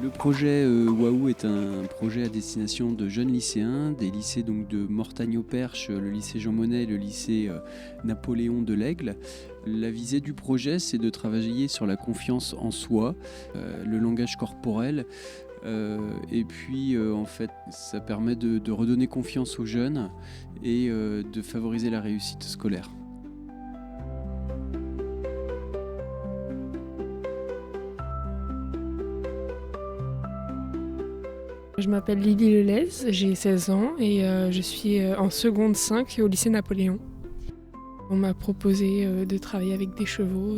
Le projet Waouh est un projet à destination de jeunes lycéens, des lycées donc de Mortagne-au-Perche, le lycée Jean Monnet et le lycée Napoléon de l'Aigle. La visée du projet, c'est de travailler sur la confiance en soi, le langage corporel, et puis en fait ça permet de redonner confiance aux jeunes et de favoriser la réussite scolaire. Je m'appelle Lily Lelez, j'ai 16 ans et je suis en seconde 5 au lycée Napoléon. On m'a proposé de travailler avec des chevaux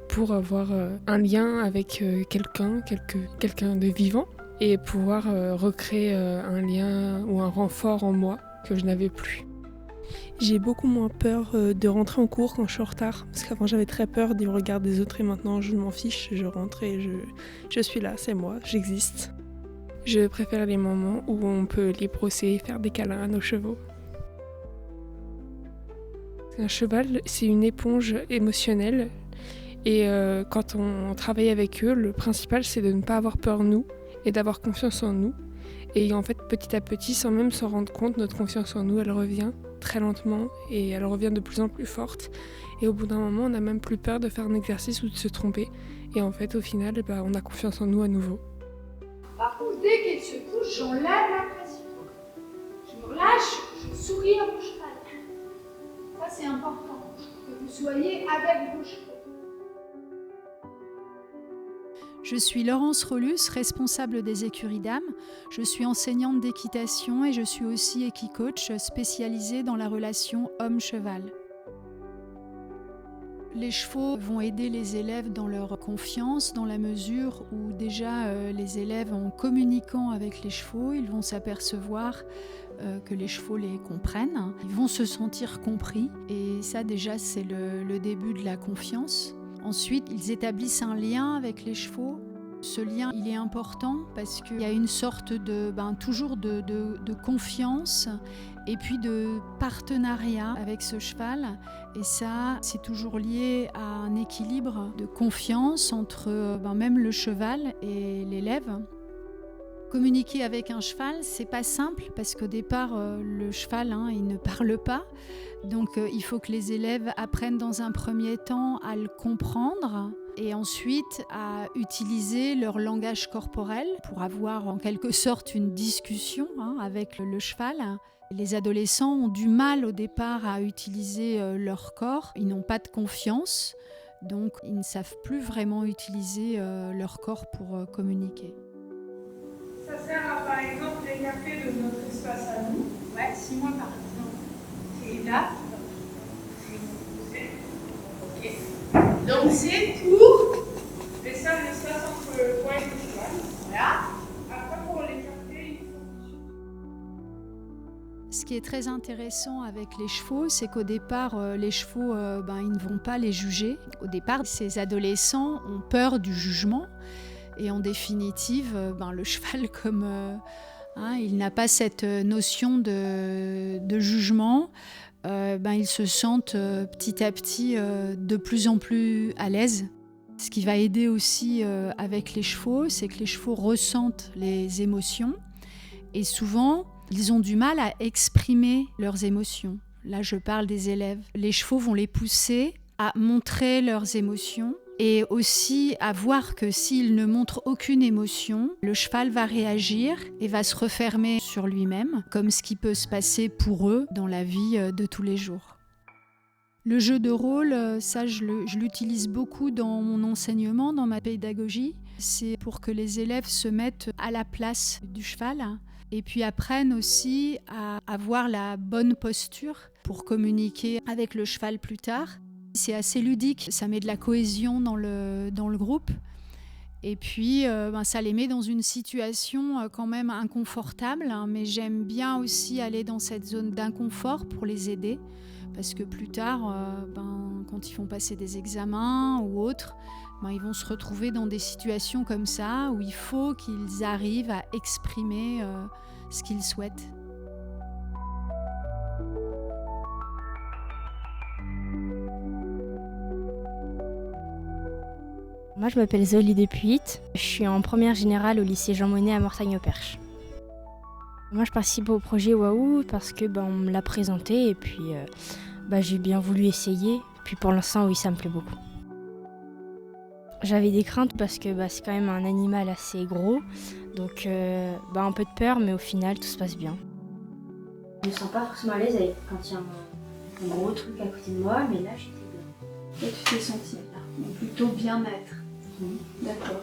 pour avoir un lien avec quelqu'un de vivant et pouvoir recréer un lien ou un renfort en moi que je n'avais plus. J'ai beaucoup moins peur de rentrer en cours quand je suis en retard, parce qu'avant j'avais très peur du regard des autres et maintenant je m'en fiche, je rentre et je suis là, c'est moi, j'existe. Je préfère les moments où on peut les brosser et faire des câlins à nos chevaux. Un cheval, c'est une éponge émotionnelle et quand on travaille avec eux, le principal c'est de ne pas avoir peur nous et d'avoir confiance en nous. Et en fait, petit à petit, sans même s'en rendre compte, notre confiance en nous, elle revient très lentement et elle revient de plus en plus forte. Et au bout d'un moment, on n'a même plus peur de faire un exercice ou de se tromper. Et en fait, au final, on a confiance en nous à nouveau. Par contre, dès qu'elle se couche, j'enlève la pression. Je me relâche, je souris à mon cheval. Ça, c'est important, que vous soyez avec vos chevaux. Je suis Laurence Rolus, responsable des écuries dames. Je suis enseignante d'équitation et je suis aussi équicoach spécialisée dans la relation homme-cheval. Les chevaux vont aider les élèves dans leur confiance, dans la mesure où déjà les élèves, en communiquant avec les chevaux, ils vont s'apercevoir que les chevaux les comprennent. Ils vont se sentir compris et ça déjà c'est le début de la confiance. Ensuite, ils établissent un lien avec les chevaux. Ce lien, il est important parce qu'il y a une sorte toujours de confiance et puis de partenariat avec ce cheval. Et ça, c'est toujours lié à un équilibre de confiance entre même le cheval et l'élève. Communiquer avec un cheval, c'est pas simple parce qu'au départ, le cheval, il ne parle pas. Donc, il faut que les élèves apprennent dans un premier temps à le comprendre et ensuite à utiliser leur langage corporel pour avoir en quelque sorte une discussion avec le cheval. Les adolescents ont du mal au départ à utiliser leur corps. Ils n'ont pas de confiance, donc ils ne savent plus vraiment utiliser leur corps pour communiquer. Ça sert à, par exemple, l'écarter de notre espace à nous. Ouais, si moi, par exemple, c'est là, ok. Donc c'est pour Laisser un espace entre toi et le cheval. voilà. Après, pour l'écarter, il faut... Ce qui est très intéressant avec les chevaux, c'est qu'au départ, les chevaux, ils ne vont pas les juger. Au départ, ces adolescents ont peur du jugement. Et en définitive, le cheval, comme il n'a pas cette notion de jugement, ils se sentent petit à petit de plus en plus à l'aise. Ce qui va aider aussi avec les chevaux, c'est que les chevaux ressentent les émotions et souvent, ils ont du mal à exprimer leurs émotions. Là, je parle des élèves. Les chevaux vont les pousser à montrer leurs émotions et aussi à voir que s'il ne montre aucune émotion, le cheval va réagir et va se refermer sur lui-même, comme ce qui peut se passer pour eux dans la vie de tous les jours. Le jeu de rôle, ça je l'utilise beaucoup dans mon enseignement, dans ma pédagogie. C'est pour que les élèves se mettent à la place du cheval et puis apprennent aussi à avoir la bonne posture pour communiquer avec le cheval plus tard. C'est assez ludique, ça met de la cohésion dans le groupe et puis ça les met dans une situation quand même inconfortable, mais j'aime bien aussi aller dans cette zone d'inconfort pour les aider parce que plus tard, quand ils font passer des examens ou autres, ils vont se retrouver dans des situations comme ça où il faut qu'ils arrivent à exprimer ce qu'ils souhaitent. Moi, je m'appelle Zoli Depuit. Je suis en première générale au lycée Jean Monnet à Mortagne-au-Perche. Moi, je participe au projet Waouh parce que on me l'a présenté et puis j'ai bien voulu essayer. Puis pour l'instant, oui, ça me plaît beaucoup. J'avais des craintes parce que c'est quand même un animal assez gros. Donc un peu de peur, mais au final, tout se passe bien. Je me sens pas forcément à l'aise quand il y a un gros truc à côté de moi, mais là, j'étais bien. Et tu t'es sentie plutôt bien-être. D'accord.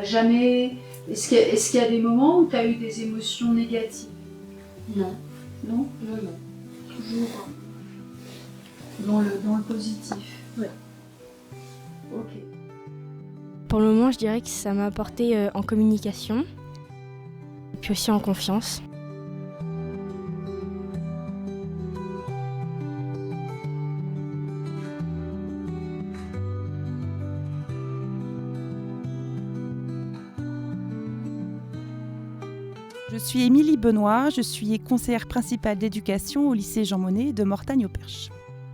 Jamais. Est-ce qu'il y a des moments où tu as eu des émotions négatives? Non. Non? Non. Toujours dans le positif. Ouais. Ok. Pour le moment, je dirais que ça m'a apporté en communication, et puis aussi en confiance. Je suis Émilie Benoît, je suis conseillère principale d'éducation au lycée Jean Monnet de Mortagne-au-Perche.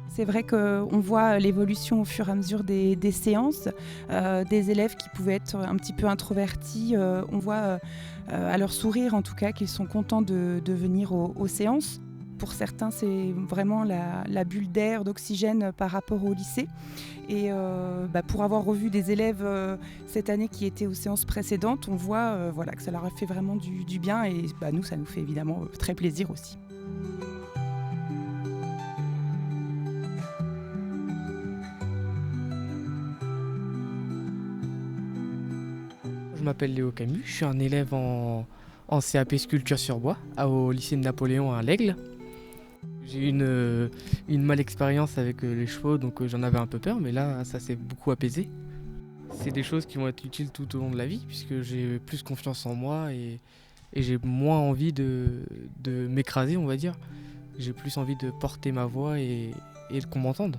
C'est vrai qu'on voit l'évolution au fur et à mesure des séances, des élèves qui pouvaient être un petit peu introvertis. On voit à leur sourire en tout cas qu'ils sont contents de venir aux séances. Pour certains, c'est vraiment la bulle d'air, d'oxygène par rapport au lycée. Et pour avoir revu des élèves cette année qui étaient aux séances précédentes, on voit que ça leur a fait vraiment du bien et nous, ça nous fait évidemment très plaisir aussi. Je m'appelle Léo Camus, je suis un élève en CAP sculpture sur bois au lycée de Napoléon à l'Aigle. J'ai eu une male expérience avec les chevaux, donc j'en avais un peu peur, mais là ça s'est beaucoup apaisé. C'est des choses qui vont être utiles tout au long de la vie, puisque j'ai plus confiance en moi et j'ai moins envie de m'écraser, on va dire. J'ai plus envie de porter ma voix et qu'on m'entende.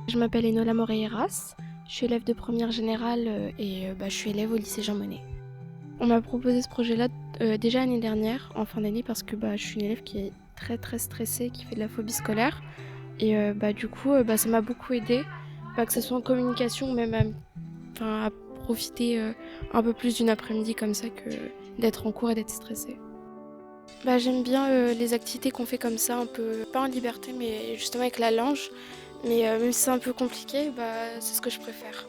Je m'appelle Enola Moreiras, je suis élève de première générale et je suis élève au lycée Jean Monnet. On m'a proposé ce projet-là déjà l'année dernière, en fin d'année, parce que je suis une élève qui est très très stressée, qui fait de la phobie scolaire. Et ça m'a beaucoup aidée, que ce soit en communication ou même à profiter un peu plus d'une après-midi comme ça que d'être en cours et d'être stressée. J'aime bien les activités qu'on fait comme ça, un peu, pas en liberté, mais justement avec la langue. Mais même si c'est un peu compliqué, c'est ce que je préfère.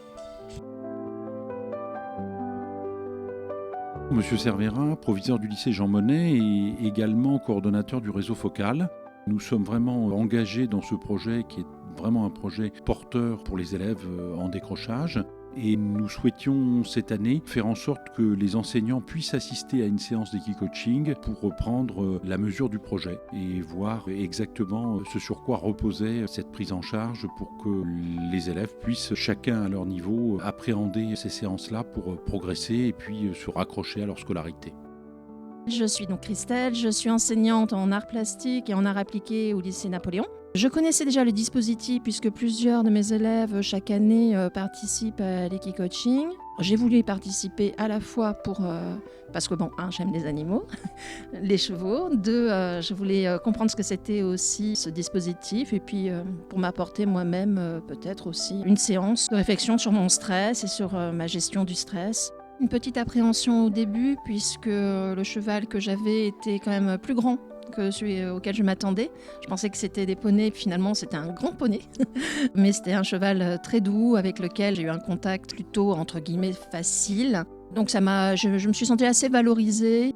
Monsieur Cervera, proviseur du lycée Jean Monnet et également coordonnateur du réseau focal. Nous sommes vraiment engagés dans ce projet qui est vraiment un projet porteur pour les élèves en décrochage. Et nous souhaitions cette année faire en sorte que les enseignants puissent assister à une séance d'équicoaching pour reprendre la mesure du projet et voir exactement ce sur quoi reposait cette prise en charge pour que les élèves puissent chacun à leur niveau appréhender ces séances-là pour progresser et puis se raccrocher à leur scolarité. Je suis donc Christelle, je suis enseignante en arts plastiques et en arts appliqués au lycée Napoléon. Je connaissais déjà le dispositif puisque plusieurs de mes élèves chaque année participent à l'équicoaching. J'ai voulu y participer à la fois parce que j'aime les animaux, les chevaux. 2, je voulais comprendre ce que c'était aussi ce dispositif et puis pour m'apporter moi-même peut-être aussi une séance de réflexion sur mon stress et sur ma gestion du stress. Une petite appréhension au début puisque le cheval que j'avais était quand même plus grand que celui auquel je m'attendais. Je pensais que c'était des poneys, finalement c'était un grand poney. Mais c'était un cheval très doux avec lequel j'ai eu un contact plutôt entre guillemets facile. Donc je me suis sentie assez valorisée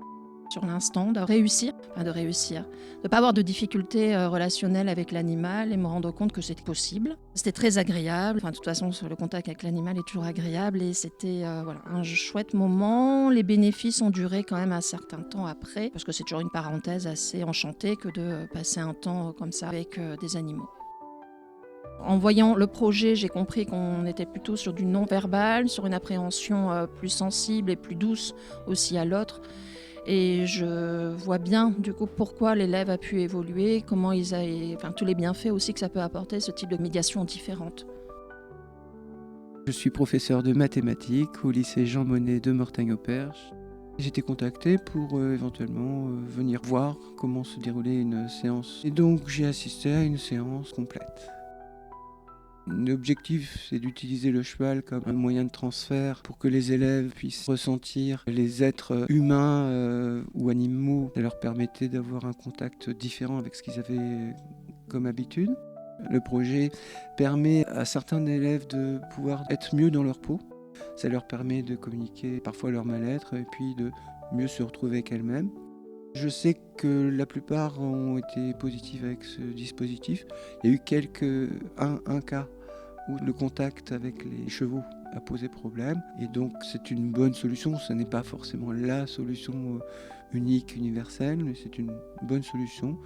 sur l'instant de réussir, de ne pas avoir de difficultés relationnelles avec l'animal et me rendre compte que c'était possible. C'était très agréable. De toute façon, le contact avec l'animal est toujours agréable et c'était un chouette moment. Les bénéfices ont duré quand même un certain temps après, parce que c'est toujours une parenthèse assez enchantée que de passer un temps comme ça avec des animaux. En voyant le projet, j'ai compris qu'on était plutôt sur du non-verbal, sur une appréhension plus sensible et plus douce aussi à l'autre. Et je vois bien du coup pourquoi l'élève a pu évoluer, comment tous les bienfaits aussi que ça peut apporter ce type de médiation différente. Je suis professeur de mathématiques au lycée Jean Monnet de Mortagne-au-Perche. J'ai été contacté pour éventuellement venir voir comment se déroulait une séance. Et donc j'ai assisté à une séance complète. L'objectif, c'est d'utiliser le cheval comme un moyen de transfert pour que les élèves puissent ressentir les êtres humains ou animaux. Ça leur permettait d'avoir un contact différent avec ce qu'ils avaient comme habitude. Le projet permet à certains élèves de pouvoir être mieux dans leur peau. Ça leur permet de communiquer parfois leur mal-être et puis de mieux se retrouver avec elles-mêmes. Je sais que la plupart ont été positifs avec ce dispositif. Il y a eu un cas où le contact avec les chevaux a posé problème. Et donc c'est une bonne solution. Ce n'est pas forcément la solution unique, universelle, mais c'est une bonne solution.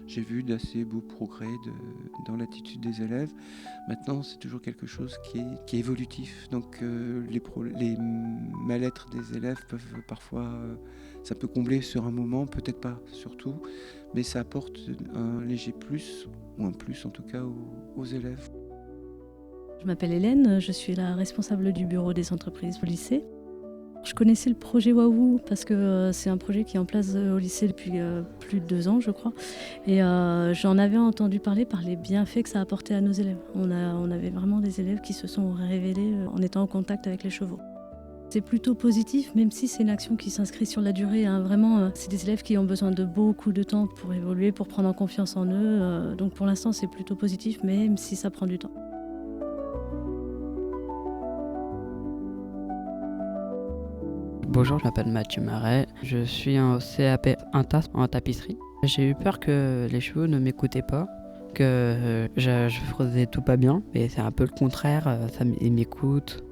J'ai vu d'assez beaux progrès dans l'attitude des élèves. Maintenant, c'est toujours quelque chose qui est évolutif. Donc les mal-être des élèves peuvent parfois... ça peut combler sur un moment, peut-être pas sur tout, mais ça apporte un léger plus, ou un plus en tout cas aux élèves. Je m'appelle Hélène, je suis la responsable du bureau des entreprises au lycée. Je connaissais le projet Waouh parce que c'est un projet qui est en place au lycée depuis plus de 2 ans, je crois. Et j'en avais entendu parler par les bienfaits que ça apportait à nos élèves. On avait vraiment des élèves qui se sont révélés en étant en contact avec les chevaux. C'est plutôt positif, même si c'est une action qui s'inscrit sur la durée. Vraiment, c'est des élèves qui ont besoin de beaucoup de temps pour évoluer, pour prendre en confiance en eux. Donc pour l'instant, c'est plutôt positif, même si ça prend du temps. Bonjour, je m'appelle Mathieu Marais, je suis en CAP INTAS en tapisserie. J'ai eu peur que les chevaux ne m'écoutaient pas, que je faisais tout pas bien, mais c'est un peu le contraire, ils m'écoutent.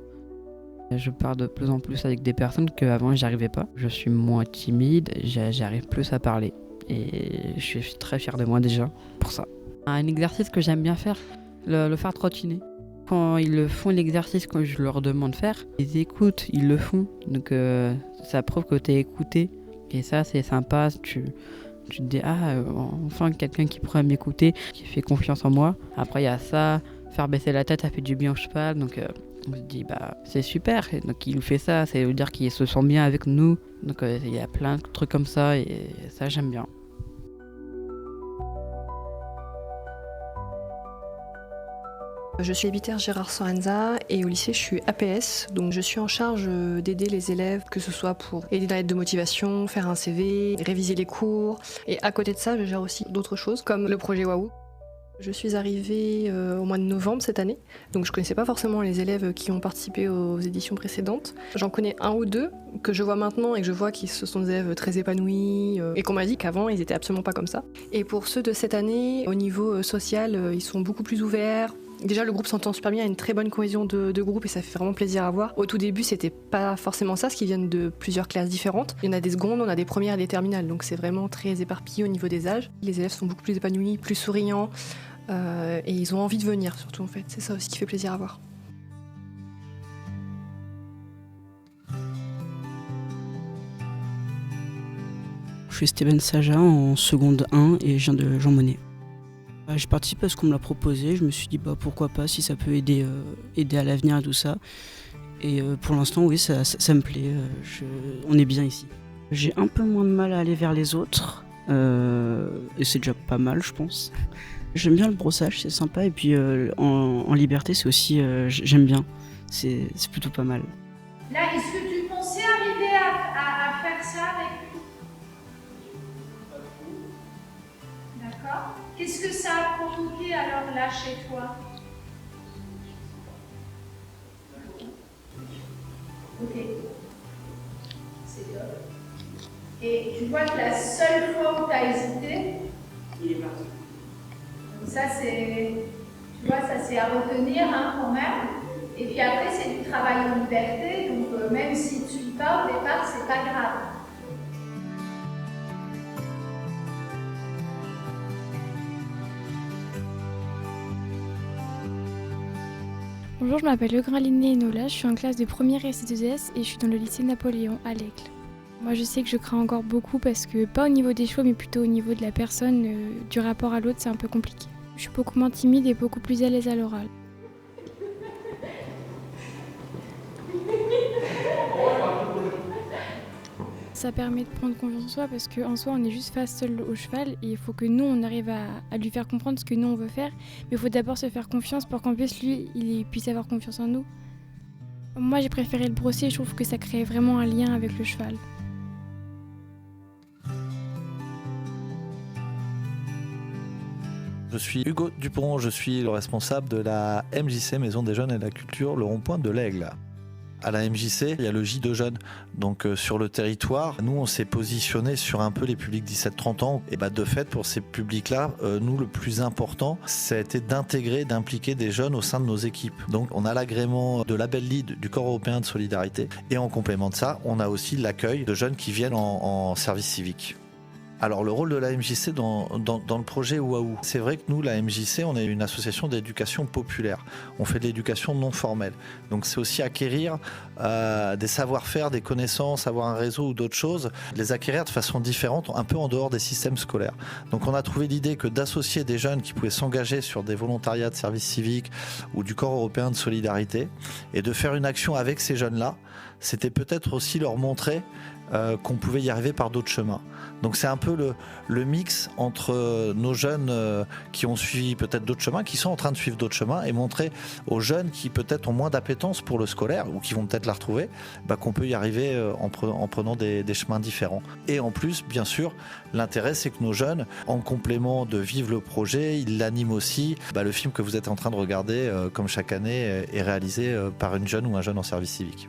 Je parle de plus en plus avec des personnes qu'avant j'y arrivais pas. Je suis moins timide, j'arrive plus à parler et je suis très fier de moi déjà pour ça. Un exercice que j'aime bien faire, le faire trottiner. Quand ils le font l'exercice, quand je leur demande de faire, ils écoutent, ils le font. Donc ça prouve que tu es écouté. Et ça, c'est sympa. Tu te dis, enfin quelqu'un qui pourrait m'écouter, qui fait confiance en moi. Après, il y a ça, faire baisser la tête, ça fait du bien au cheval. Donc on se dit, c'est super. Et donc il nous fait ça, ça veut dire qu'il se sent bien avec nous. Donc il y a plein de trucs comme ça et ça, j'aime bien. Je suis Biter Gérard Sorenza et au lycée je suis APS, donc je suis en charge d'aider les élèves, que ce soit pour aider dans l'aide de motivation, faire un CV, réviser les cours. Et à côté de ça, je gère aussi d'autres choses comme le projet Waouh. Je suis arrivée au mois de novembre cette année, donc je connaissais pas forcément les élèves qui ont participé aux éditions précédentes. J'en connais 1 ou 2 que je vois maintenant et que je vois qu'ils se sont des élèves très épanouis et qu'on m'a dit qu'avant ils étaient absolument pas comme ça. Et pour ceux de cette année, au niveau social, ils sont beaucoup plus ouverts. Déjà, le groupe s'entend super bien, il y a une très bonne cohésion de groupe et ça fait vraiment plaisir à voir. Au tout début, c'était pas forcément ça, parce qu'ils viennent de plusieurs classes différentes. Il y en a des secondes, on a des premières et des terminales, donc c'est vraiment très éparpillé au niveau des âges. Les élèves sont beaucoup plus épanouis, plus souriants et ils ont envie de venir surtout en fait. C'est ça aussi qui fait plaisir à voir. Je suis Steven Saja en seconde 1 et je viens de Jean Monnet. Je participe parce qu'on me l'a proposé, je me suis dit pourquoi pas si ça peut aider à l'avenir et tout ça. Et pour l'instant oui ça me plaît, on est bien ici. J'ai un peu moins de mal à aller vers les autres et c'est déjà pas mal je pense. J'aime bien le brossage, c'est sympa et puis en liberté c'est aussi, j'aime bien, c'est plutôt pas mal. Là, est-ce que tu pensais arriver à faire ça avec nous? D'accord. Qu'est-ce que ça a provoqué alors là chez toi? Ok. C'est top. Et tu vois que la seule fois où tu as hésité, il est parti. Donc ça c'est, tu vois, ça c'est à retenir quand même. Et puis après c'est du travail en liberté, donc même si tu y vas au départ, c'est pas grave. Bonjour, je m'appelle Legrain-Linné Enola, je suis en classe de première ST2S et je suis dans le lycée Napoléon à l'Aigle. Moi je sais que je crains encore beaucoup parce que, pas au niveau des chevaux mais plutôt au niveau de la personne, du rapport à l'autre c'est un peu compliqué. Je suis beaucoup moins timide et beaucoup plus à l'aise à l'oral. Ça permet de prendre confiance en soi parce qu'en soi, on est juste face seul au cheval et il faut que nous, on arrive à lui faire comprendre ce que nous, on veut faire. Mais il faut d'abord se faire confiance pour qu'en plus, lui, il puisse avoir confiance en nous. Moi, j'ai préféré le brosser, je trouve que ça crée vraiment un lien avec le cheval. Je suis Hugo Dupont, je suis le responsable de la MJC, Maison des Jeunes et de la Culture, le rond-point de l'Aigle. À la MJC, il y a le J de jeunes. Donc sur le territoire, nous on s'est positionné sur un peu les publics 17-30 ans. Et de fait, pour ces publics-là, nous le plus important, ça a été d'intégrer, d'impliquer des jeunes au sein de nos équipes. Donc on a l'agrément de label lead du Corps européen de solidarité. Et en complément de ça, on a aussi l'accueil de jeunes qui viennent en service civique. Alors le rôle de la MJC dans le projet Waouh, c'est vrai que nous, la MJC, on est une association d'éducation populaire. On fait de l'éducation non formelle. Donc c'est aussi acquérir des savoir-faire, des connaissances, avoir un réseau ou d'autres choses, les acquérir de façon différente, un peu en dehors des systèmes scolaires. Donc on a trouvé l'idée que d'associer des jeunes qui pouvaient s'engager sur des volontariats de service civique ou du Corps européen de solidarité et de faire une action avec ces jeunes-là, c'était peut-être aussi leur montrer qu'on pouvait y arriver par d'autres chemins. Donc c'est un peu le mix entre nos jeunes qui ont suivi peut-être d'autres chemins, qui sont en train de suivre d'autres chemins, et montrer aux jeunes qui peut-être ont moins d'appétence pour le scolaire, ou qui vont peut-être la retrouver, qu'on peut y arriver en prenant des chemins différents. Et en plus, bien sûr, l'intérêt c'est que nos jeunes, en complément de vivre le projet, ils l'animent aussi. Le film que vous êtes en train de regarder, comme chaque année, est réalisé par une jeune ou un jeune en service civique.